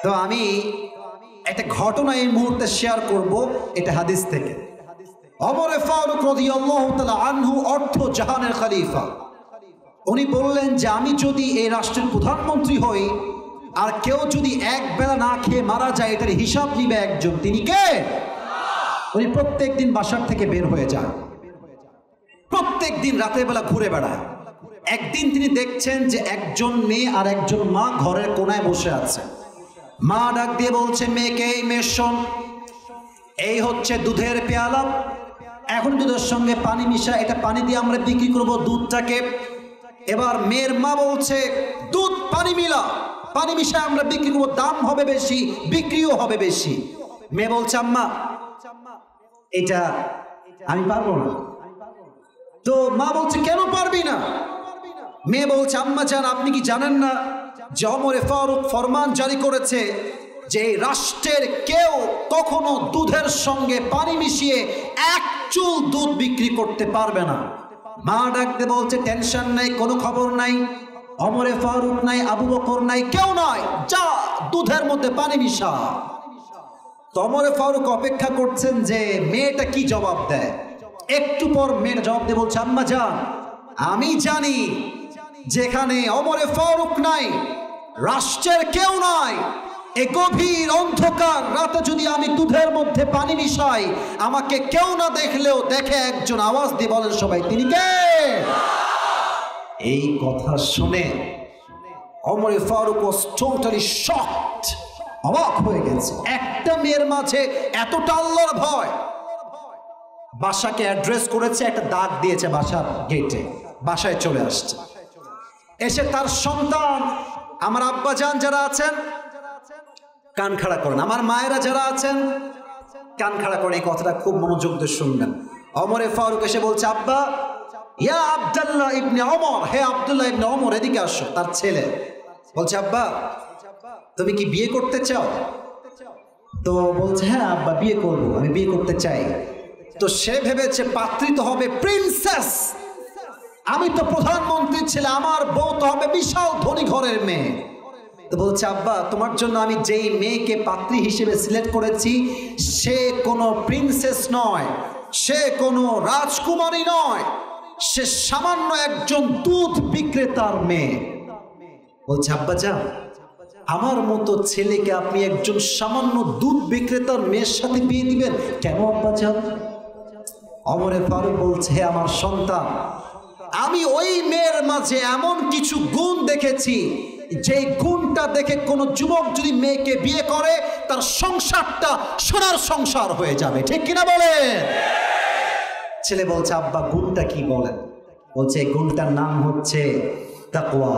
তো আমি একটা ঘটনা এই মুহূর্তে শেয়ার করব, এটা হাদিস থেকে। ওমর ফারুক রাদিয়াল্লাহু তাআলা আনহু অর্থ জাহানের খলিফা, উনি বললেন যে আমি যদি এই রাষ্ট্রের প্রধানমন্ত্রী হই আর কেউ যদি এক বেলা না খেয়ে মারা যায়, এটার হিসাব নিবে একজন, তিনি কে? উনি প্রত্যেক দিন বাসার থেকে বের হয়ে যান, প্রত্যেক দিন রাতের বেলা ঘুরে বেড়ায়। একদিন তিনি দেখছেন যে একজন মেয়ে আর একজন মা ঘরের কোনায় বসে আছে। মা ডাক দিয়ে বলছে মেয়েকে, এই মেয়ে শোন, এই হচ্ছে দুধের পেয়ালা, এখন দুধের সঙ্গে পানি মিশা, এটা পানি দিয়ে আমরা বিক্রি করব দুধটাকে। এবার মেয়ের মা বলছে দুধ পানি মিলা, পানি মিশায় আমরা বিক্রি করবো, দাম হবে বেশি, বিক্রিও হবে বেশি। মেয়ে বলছে আম্মা এটা আমি পারবো না। তো মা বলছে কেন পারবি না? মেয়ে বলছে আম্মা জান, আপনি কি জানেন না যে ওমর ফারুক ফরমান জারি করেছে যে রাষ্ট্রের কেউ কখনো দুধের সঙ্গে পানি মিশিয়ে এক চুল দুধ বিক্রি করতে পারবে না। মা ডাকতে বলছে টেনশন নাই, কোনো খবর নাই, ওমর ফারুক নাই, আবু বকর নাই, কেউ নাই, যা দুধের মধ্যে পানি মিশা। ওমর ফারুক অপেক্ষা করছেন যে মেয়েটা কি জবাব দেয়। একটু পর মেয়েটা জবাব দিয়ে বলছে আম্মা জান, আমি জানি যেখানে ওমর ফারুক নাই, রাষ্ট্রের কেউ নাই, এ গভীর অন্ধকার রাতে যদি আমি দুধের মধ্যে পানি মিশাই, আমাকে কেউ না দেখলেও দেখে একজন, আওয়াজ দিয়ে বলেন সবাই, তিনি কে? এই কথা শুনে Omar Faruk was totally shocked, অবাক হয়ে গেছে। একটা মেয়ের মাঝে এতটা আল্লাহর ভয়। বাসাকে অ্যাড্রেস করেছে, একটা দাগ দিয়েছে বাসার গেটে, বাসায় চলে আসছে। এসে তার সন্তান, আমার আব্বা জান যারা আছেন কান খাড়া করেন, আমার মায়েরা যারা আছেন কান খাড়া করেন, এই কথাটা খুব মনোযোগ দিয়ে শুনবেন। ওমর ফারুক এসে বলছে আব্বা, ইয়া আব্দুল্লাহ ইবনে ওমর, হে আব্দুল্লাহ ইবনে ওমর, এদিকে আসো। তার ছেলে বলছে আব্বা তুমি কি বিয়ে করতে চাও? তো বলছে হ্যাঁ আব্বা বিয়ে করবো, আমি বিয়ে করতে চাই। তো সে ভেবেছে পাত্রী তো হবে প্রিন্সেস, আমি তো প্রধানমন্ত্রীর ছেলে, আমার বউ তো হবে বিশাল ধনী ঘরের মেয়ে। তো বলছে আব্বা তোমার জন্য আমি যেই মেয়েকে পাত্রী হিসেবে সিলেক্ট করেছি সে কোনো প্রিন্সেস নয়, সে কোনো রাজকুমারী নয়, সে সামান্য একজন দুধ বিক্রেতার মেয়ে। বলছে আব্বা জান, আমার মতো ছেলেকে আপনি একজন সামান্য দুধ বিক্রেতার মেয়ের সাথে বিয়ে দিবেন কেন আব্বা জান? ওমর ফারুক বলছে হে আমার সন্তান, আমি ওই মেয়ের মাঝে এমন কিছু গুণ দেখেছি যে গুণটা দেখে কোনো যুবক যদি মেয়েকে বিয়ে করে তার সংসারটা সোনার সংসার হয়ে যাবে, ঠিক কিনা বলেন? ছেলে বলছে আব্বা গুণটা কি বলেন? বলছে এই গুণটার নাম হচ্ছে তাকওয়া।